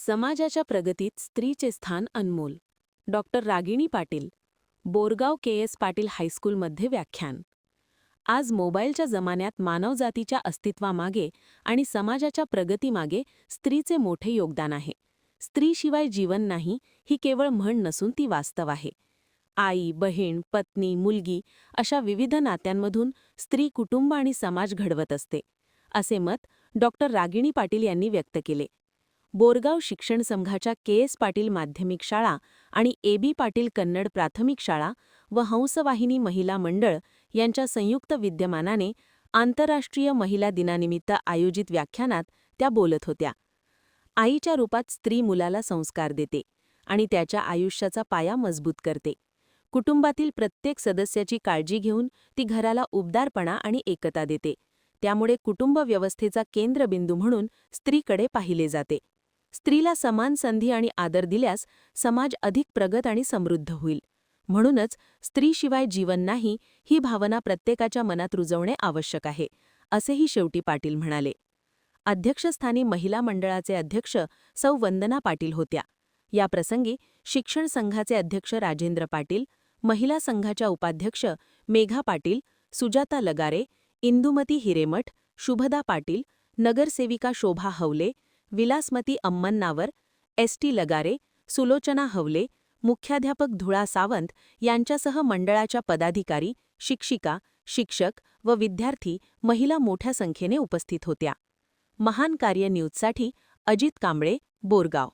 समाजाच्या प्रगतीत स्त्रीचे स्थान अनमोल. डॉक्टर रागिणी पाटील, बोरगाव के.एस. पाटील हायस्कूलमध्ये व्याख्यान. आज मोबाईलच्या जमान्यात मानवजातीच्या अस्तित्वामागे आणि समाजाच्या प्रगतीमागे स्त्रीचे मोठे योगदान आहे. स्त्रीशिवाय जीवन नाही ही केवळ म्हण नसून ती वास्तव आहे. आई, बहीण, पत्नी, मुलगी अशा विविध नात्यांमधून स्त्री कुटुंब आणि समाज घडवत असते, असे मत डॉक्टर रागिणी पाटील यांनी व्यक्त केले. बोरगाव शिक्षण संघाच्या के.एस. पाटील माध्यमिक शाळा आणि ए.बी. पाटील कन्नड प्राथमिक शाळा व हंसवाहिनी महिला मंडळ यांच्या संयुक्त विद्यमानाने आंतरराष्ट्रीय महिला दिनानिमित्त आयोजित व्याख्यानात त्या बोलत होत्या. आईच्या रूपात स्त्री मुलाला संस्कार देते आणि त्याच्या आयुष्याचा पाया मजबूत करते. कुटुंबातील प्रत्येक सदस्याची काळजी घेऊन ती घराला उबदारपणा आणि एकता देते. त्यामुळे कुटुंब व्यवस्थेचा केंद्रबिंदू म्हणून स्त्रीकडे पाहिले जाते. स्त्रीला समान संधी आणि आदर दिल्यास समाज अधिक प्रगत आणि समृद्ध होईल. म्हणूनच स्त्रीशिवाय जीवन नाही ही भावना प्रत्येकाच्या मनात रुजवणे आवश्यक आहे, असेही शेवटी पाटील म्हणाले. अध्यक्षस्थानी महिला मंडळाचे अध्यक्ष सौ वंदना पाटील होत्या. या प्रसंगी शिक्षण संघाचे अध्यक्ष राजेंद्र पाटील, महिला संघाच्या उपाध्यक्ष मेघा पाटील, सुजाता लगारे, इंदुमती हिरेमठ, शुभदा पाटील, नगरसेविका शोभा हवले, विलासमती अम्मन्नावर, एस.टी. लगारे, सुलोचना हवले, मुख्याध्यापक धुळा सावंत यांच्यासह मंडळाच्या पदाधिकारी, शिक्षिका, शिक्षक व विद्यार्थी महिला मोठ्या संख्येने उपस्थित होत्या. महान कार्य न्यूजसाठी अजित कांबळे, बोरगाव.